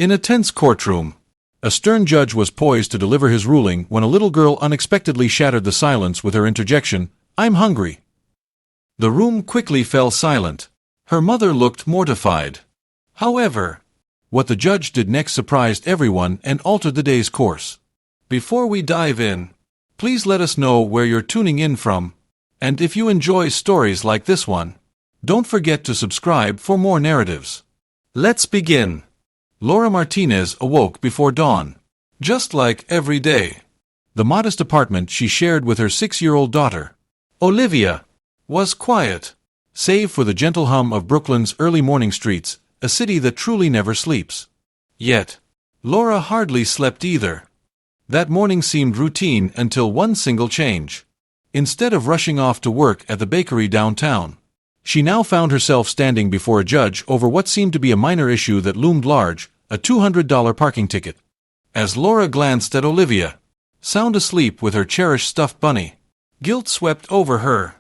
In a tense courtroom, a stern judge was poised to deliver his ruling when a little girl unexpectedly shattered the silence with her interjection, "I'm hungry." The room quickly fell silent. Her mother looked mortified. However, what the judge did next surprised everyone and altered the day's course. Before we dive in, please let us know where you're tuning in from, and if you enjoy stories like this one, don't forget to subscribe for more narratives. Let's begin. Laura Martinez awoke before dawn. Just like every day, the modest apartment she shared with her 6-year-old daughter, Olivia, was quiet, save for the gentle hum of Brooklyn's early morning streets, a city that truly never sleeps. Yet, Laura hardly slept either. That morning seemed routine until one single change. Instead of rushing off to work at the bakery downtown, she now found herself standing before a judge over what seemed to be a minor issue that loomed large, a $200 parking ticket. As Laura glanced at Olivia, sound asleep with her cherished stuffed bunny, guilt swept over her.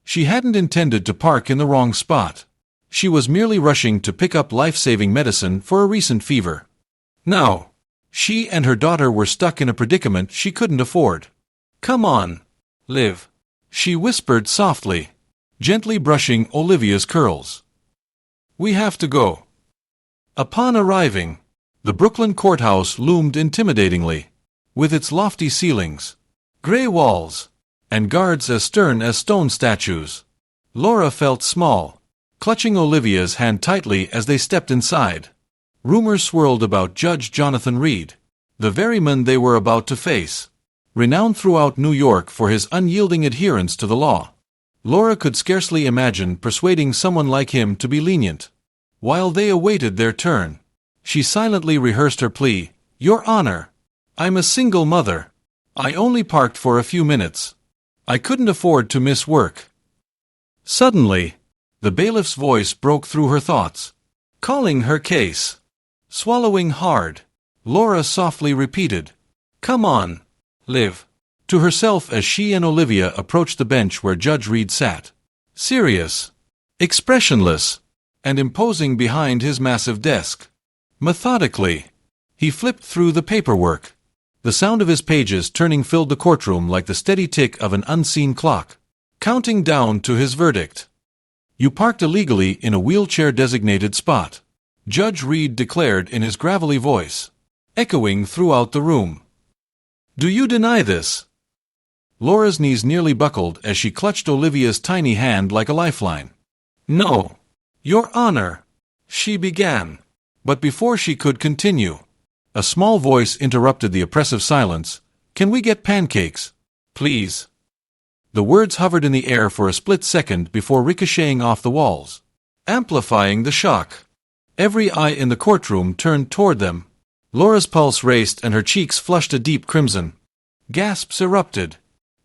She hadn't intended to park in the wrong spot. She was merely rushing to pick up life-saving medicine for a recent fever. Now, she and her daughter were stuck in a predicament she couldn't afford. "Come on, Liv," she whispered softly, gently brushing Olivia's curls. "We have to go." Upon arriving, the Brooklyn courthouse loomed intimidatingly, with its lofty ceilings, gray walls, and guards as stern as stone statues. Laura felt small, clutching Olivia's hand tightly as they stepped inside. Rumors swirled about Judge Jonathan Reed, the very man they were about to face, renowned throughout New York for his unyielding adherence to the law. Laura could scarcely imagine persuading someone like him to be lenient. While they awaited their turn, she silently rehearsed her plea, "Your Honor, I'm a single mother. I only parked for a few minutes. I couldn't afford to miss work." Suddenly, the bailiff's voice broke through her thoughts, calling her case. Swallowing hard, Laura softly repeated, "Come on, Liv," to herself as she and Olivia approached the bench where Judge Reed sat. Serious, expressionless, and imposing behind his massive desk. Methodically, he flipped through the paperwork. The sound of his pages turning filled the courtroom like the steady tick of an unseen clock, counting down to his verdict. "You parked illegally in a wheelchair-designated spot," Judge Reed declared in his gravelly voice, echoing throughout the room. "Do you deny this?" Laura's knees nearly buckled as she clutched Olivia's tiny hand like a lifeline. "No, Your Honor," she began. But before she could continue, a small voice interrupted the oppressive silence. "Can we get pancakes, please?" The words hovered in the air for a split second before ricocheting off the walls, amplifying the shock. Every eye in the courtroom turned toward them. Laura's pulse raced and her cheeks flushed a deep crimson. Gasps erupted,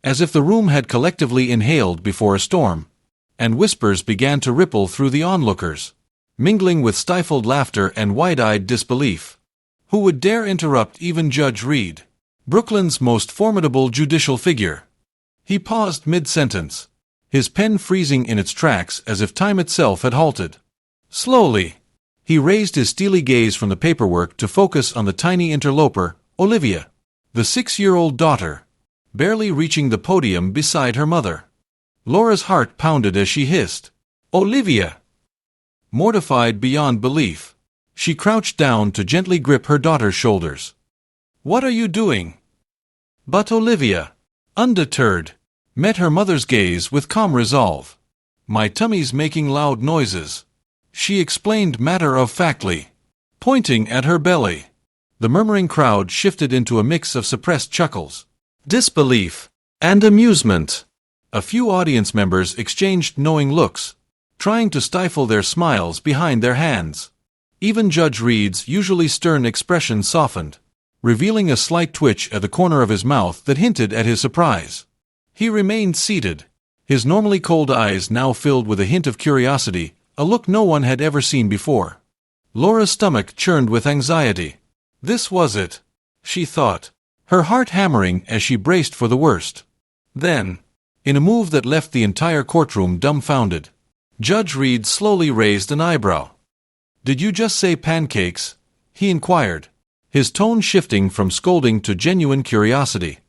as if the room had collectively inhaled before a storm, and whispers began to ripple through the onlookers, mingling with stifled laughter and wide-eyed disbelief. Who would dare interrupt even Judge Reed, Brooklyn's most formidable judicial figure? He paused mid-sentence, his pen freezing in its tracks as if time itself had halted. Slowly, he raised his steely gaze from the paperwork to focus on the tiny interloper, Olivia, the 6-year-old daughter, barely reaching the podium beside her mother. Laura's heart pounded as she hissed, "Olivia!" Mortified beyond belief, she crouched down to gently grip her daughter's shoulders. "What are you doing?" But Olivia, undeterred, met her mother's gaze with calm resolve. "My tummy's making loud noises," she explained matter-of-factly, pointing at her belly. The murmuring crowd shifted into a mix of suppressed chuckles, disbelief, and amusement. A few audience members exchanged knowing looks, trying to stifle their smiles behind their hands. Even Judge Reed's usually stern expression softened, revealing a slight twitch at the corner of his mouth that hinted at his surprise. He remained seated, his normally cold eyes now filled with a hint of curiosity, a look no one had ever seen before. Laura's stomach churned with anxiety. This was it, she thought, her heart hammering as she braced for the worst. Then, in a move that left the entire courtroom dumbfounded, Judge Reed slowly raised an eyebrow. "Did you just say pancakes?" he inquired, his tone shifting from scolding to genuine curiosity.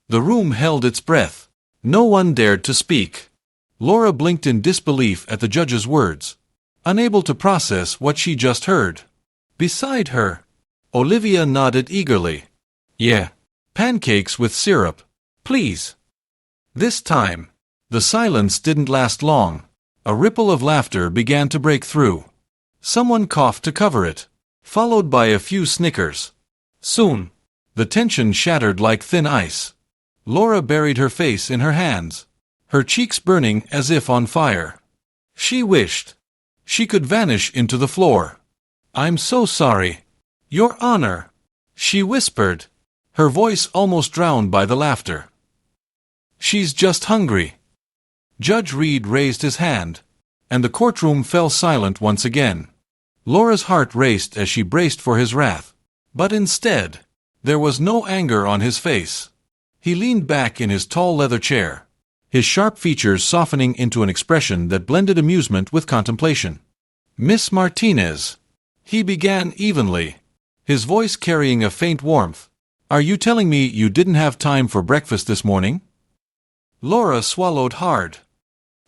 The room held its breath. No one dared to speak. Laura blinked in disbelief at the judge's words, unable to process what she just heard. Beside her, Olivia nodded eagerly. Yeah, pancakes with syrup, please. This time, the silence didn't last long. A ripple of laughter began to break through. Someone coughed to cover it, followed by a few snickers. Soon, the tension shattered like thin ice. Laura buried her face in her hands, her cheeks burning as if on fire. She wished she could vanish into the floor. "I'm so sorry, Your Honor," she whispered, her voice almost drowned by the laughter. "She's just hungry." Judge Reed raised his hand, and the courtroom fell silent once again. Laura's heart raced as she braced for his wrath. But instead, there was no anger on his face. He leaned back in his tall leather chair, his sharp features softening into an expression that blended amusement with contemplation. "Miss Martinez," he began evenly, his voice carrying a faint warmth, "are you telling me you didn't have time for breakfast this morning?" Laura swallowed hard.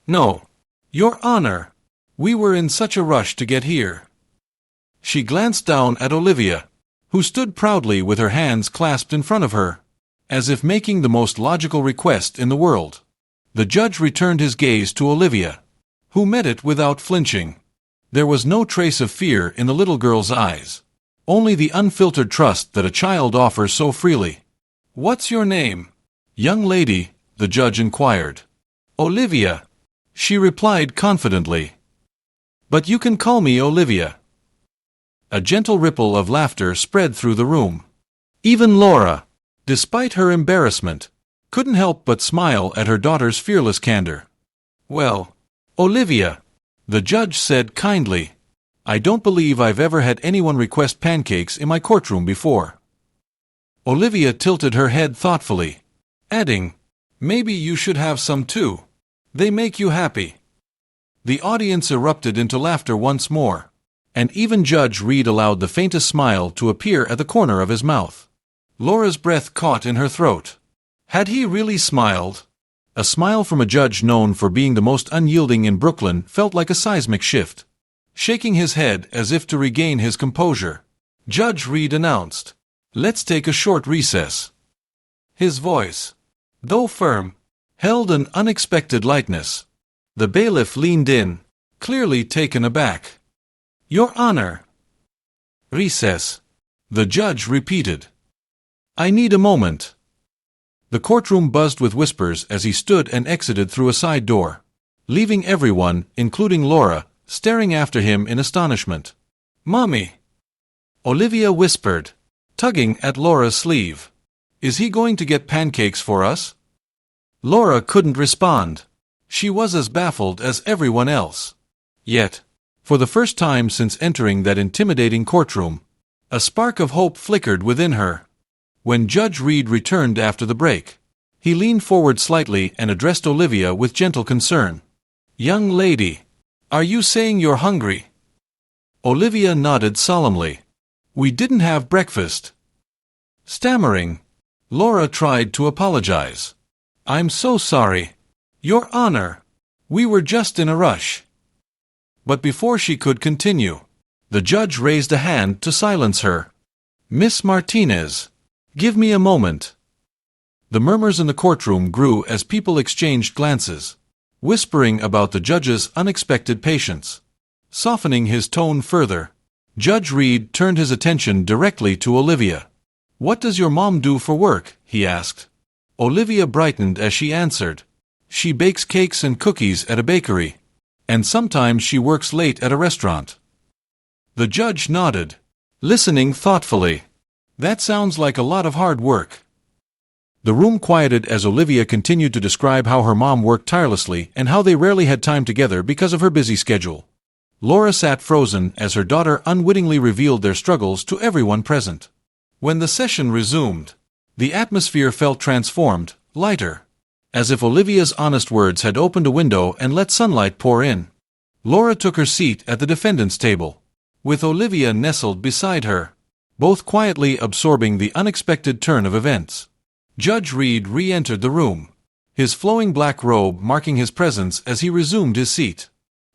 "No, Your Honor. We were in such a rush to get here." She glanced down at Olivia, who stood proudly with her hands clasped in front of her, as if making the most logical request in the world. The judge returned his gaze to Olivia, who met it without flinching. There was no trace of fear in the little girl's eyes, only the unfiltered trust that a child offers so freely. "What's your name, young lady?" the judge inquired. "Olivia," she replied confidently. "But you can call me Olivia." A gentle ripple of laughter spread through the room. Even Laura, despite her embarrassment, couldn't help but smile at her daughter's fearless candor. "Well, Olivia," the judge said kindly, "I don't believe I've ever had anyone request pancakes in my courtroom before." Olivia tilted her head thoughtfully, adding, "Maybe you should have some too. They make you happy." The audience erupted into laughter once more, and even Judge Reed allowed the faintest smile to appear at the corner of his mouth. Laura's breath caught in her throat. Had he really smiled? A smile from a judge known for being the most unyielding in Brooklyn felt like a seismic shift. Shaking his head as if to regain his composure, Judge Reed announced, "Let's take a short recess." His voice, though firm, held an unexpected lightness. The bailiff leaned in, clearly taken aback. "Your Honor." "Recess," the judge repeated. "I need a moment." The courtroom buzzed with whispers as he stood and exited through a side door, leaving everyone, including Laura, staring after him in astonishment. "Mommy," Olivia whispered, tugging at Laura's sleeve. "Is he going to get pancakes for us?" Laura couldn't respond. She was as baffled as everyone else. Yet, for the first time since entering that intimidating courtroom, a spark of hope flickered within her. When Judge Reed returned after the break, he leaned forward slightly and addressed Olivia with gentle concern. "Young lady, are you saying you're hungry?" Olivia nodded solemnly. "We didn't have breakfast." Stammering, Laura tried to apologize. "I'm so sorry, Your Honor. We were just in a rush." But before she could continue, the judge raised a hand to silence her. "Miss Martinez, give me a moment." The murmurs in the courtroom grew as people exchanged glances, whispering about the judge's unexpected patience. Softening his tone further, Judge Reed turned his attention directly to Olivia. "What does your mom do for work?" he asked. Olivia brightened as she answered, "She bakes cakes and cookies at a bakery, and sometimes she works late at a restaurant." The judge nodded, listening thoughtfully. "That sounds like a lot of hard work." The room quieted as Olivia continued to describe how her mom worked tirelessly and how they rarely had time together because of her busy schedule. Laura sat frozen as her daughter unwittingly revealed their struggles to everyone present. When the session resumed, the atmosphere felt transformed, lighter, as if Olivia's honest words had opened a window and let sunlight pour in. Laura took her seat at the defendant's table, with Olivia nestled beside her. both quietly absorbing the unexpected turn of events. Judge Reed re-entered the room, his flowing black robe marking his presence as he resumed his seat.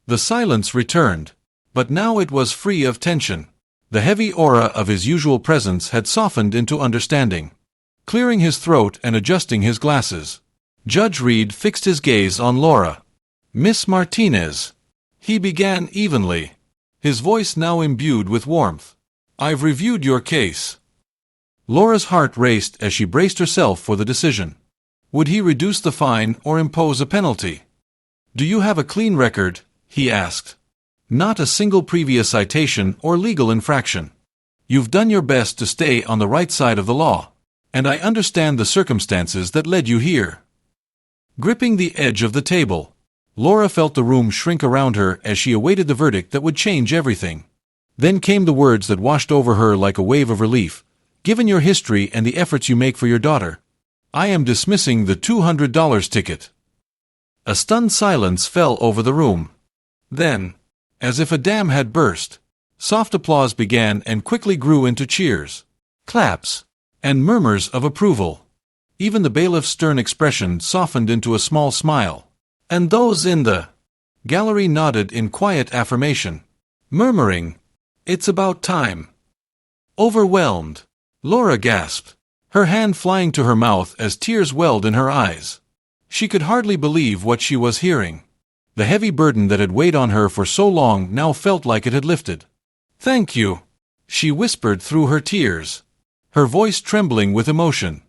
The silence returned, but now it was free of tension. The heavy aura of his usual presence had softened into understanding. Clearing his throat and adjusting his glasses, Judge Reed fixed his gaze on Laura. "Miss Martinez," he began evenly, his voice now imbued with warmth. "I've reviewed your case." Laura's heart raced as she braced herself for the decision. Would he reduce the fine or impose a penalty? "Do you have a clean record?" he asked. "Not a single previous citation or legal infraction. You've done your best to stay on the right side of the law, and I understand the circumstances that led you here." Gripping the edge of the table, Laura felt the room shrink around her as she awaited the verdict that would change everything. Then came the words that washed over her like a wave of relief. "Given your history and the efforts you make for your daughter, I am dismissing the $200 ticket." A stunned silence fell over the room. Then, as if a dam had burst, soft applause began and quickly grew into cheers, claps, and murmurs of approval. Even the bailiff's stern expression softened into a small smile, and those in the gallery nodded in quiet affirmation, murmuring, "It's about time." Overwhelmed, Laura gasped, her hand flying to her mouth as tears welled in her eyes. She could hardly believe what she was hearing. The heavy burden that had weighed on her for so long now felt like it had lifted. "Thank you," she whispered through her tears, her voice trembling with emotion.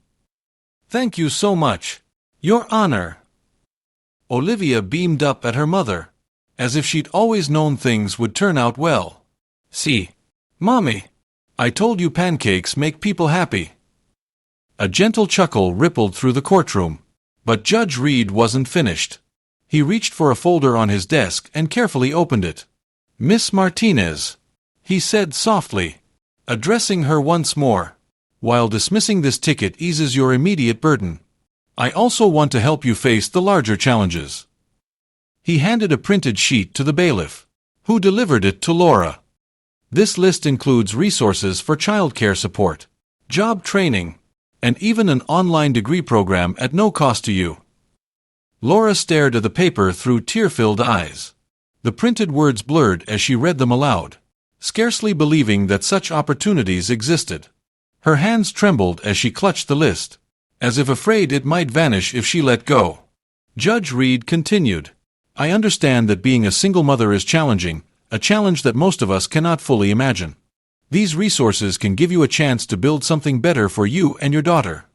"Thank you so much, Your Honor." Olivia beamed up at her mother, as if she'd always known things would turn out well. "See, Mommy, I told you pancakes make people happy." A gentle chuckle rippled through the courtroom, but Judge Reed wasn't finished. He reached for a folder on his desk and carefully opened it. "Miss Martinez," he said softly, addressing her once more, "while dismissing this ticket eases your immediate burden, I also want to help you face the larger challenges." He handed a printed sheet to the bailiff, who delivered it to Laura. "This list includes resources for childcare support, job training, and even an online degree program at no cost to you." Laura stared at the paper through tear-filled eyes. The printed words blurred as she read them aloud, scarcely believing that such opportunities existed. Her hands trembled as she clutched the list, as if afraid it might vanish if she let go. Judge Reed continued, "I understand that being a single mother is challenging, a challenge that most of us cannot fully imagine. These resources can give you a chance to build something better for you and your daughter."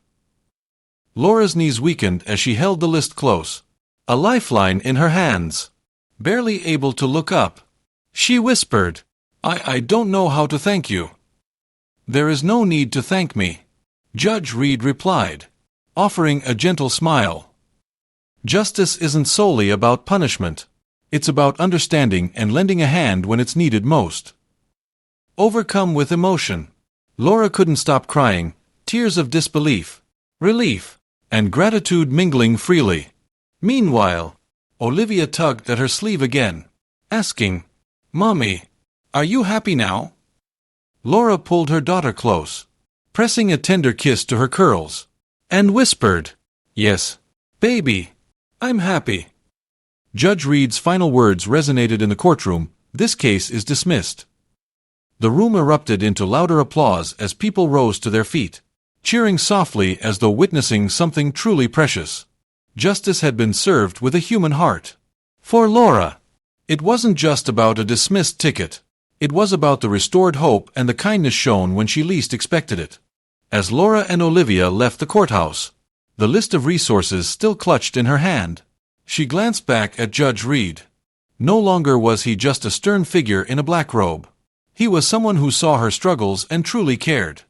Laura's knees weakened as she held the list close, a lifeline in her hands. Barely able to look up, she whispered, I don't know how to thank you." "There is no need to thank me," Judge Reed replied, offering a gentle smile. "Justice isn't solely about punishment. It's about understanding and lending a hand when it's needed most." Overcome with emotion, Laura couldn't stop crying, tears of disbelief, relief, and gratitude mingling freely. Meanwhile, Olivia tugged at her sleeve again, asking, "Mommy, are you happy now?" Laura pulled her daughter close, pressing a tender kiss to her curls, and whispered, "Yes, baby, I'm happy." Judge Reed's final words resonated in the courtroom, "This case is dismissed." The room erupted into louder applause as people rose to their feet, cheering softly as though witnessing something truly precious. Justice had been served with a human heart. For Laura, it wasn't just about a dismissed ticket. It was about the restored hope and the kindness shown when she least expected it. As Laura and Olivia left the courthouse, the list of resources still clutched in her hand, she glanced back at Judge Reed. No longer was he just a stern figure in a black robe. He was someone who saw her struggles and truly cared.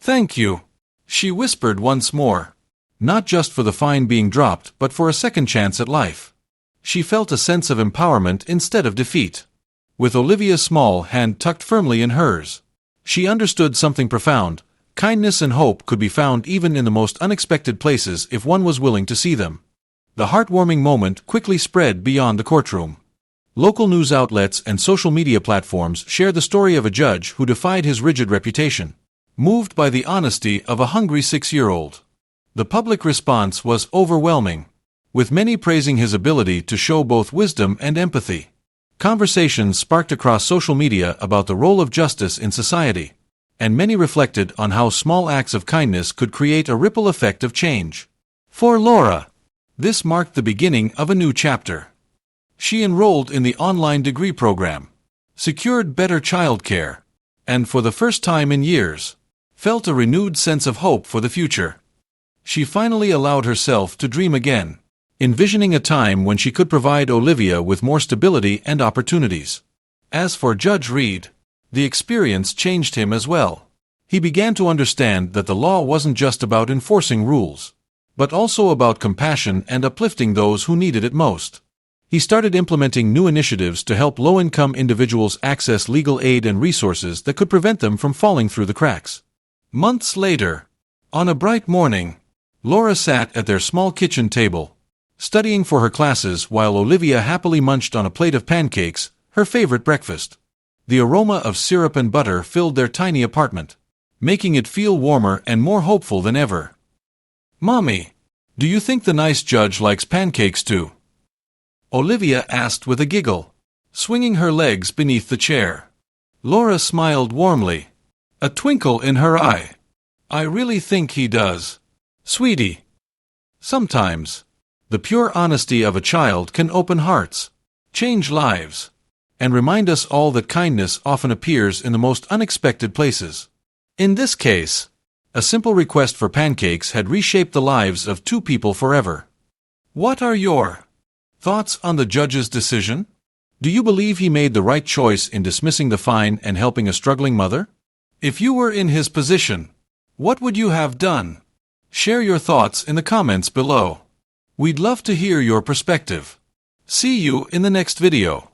"Thank you," she whispered once more, not just for the fine being dropped but for a second chance at life. She felt a sense of empowerment instead of defeat. With Olivia's small hand tucked firmly in hers, she understood something profound. Kindness and hope could be found even in the most unexpected places if one was willing to see them. The heartwarming moment quickly spread beyond the courtroom. Local news outlets and social media platforms shared the story of a judge who defied his rigid reputation, moved by the honesty of a hungry 6-year-old. The public response was overwhelming, with many praising his ability to show both wisdom and empathy. Conversations sparked across social media about the role of justice in society, and many reflected on how small acts of kindness could create a ripple effect of change. For Laura, this marked the beginning of a new chapter. She enrolled in the online degree program, secured better childcare, and for the first time in years, felt a renewed sense of hope for the future. She finally allowed herself to dream again, envisioning a time when she could provide Olivia with more stability and opportunities. As for Judge Reed, the experience changed him as well. He began to understand that the law wasn't just about enforcing rules, but also about compassion and uplifting those who needed it most. He started implementing new initiatives to help low-income individuals access legal aid and resources that could prevent them from falling through the cracks. Months later, on a bright morning, Laura sat at their small kitchen table, studying for her classes while Olivia happily munched on a plate of pancakes, her favorite breakfast. The aroma of syrup and butter filled their tiny apartment, making it feel warmer and more hopeful than ever. "Mommy, do you think the nice judge likes pancakes too?" Olivia asked with a giggle, swinging her legs beneath the chair. Laura smiled warmly, a twinkle in her eye. "I really think he does, sweetie." Sometimes, the pure honesty of a child can open hearts, change lives, and remind us all that kindness often appears in the most unexpected places. In this case, a simple request for pancakes had reshaped the lives of two people forever. What are your thoughts on the judge's decision? Do you believe he made the right choice in dismissing the fine and helping a struggling mother? If you were in his position, what would you have done? Share your thoughts in the comments below. We'd love to hear your perspective. See you in the next video.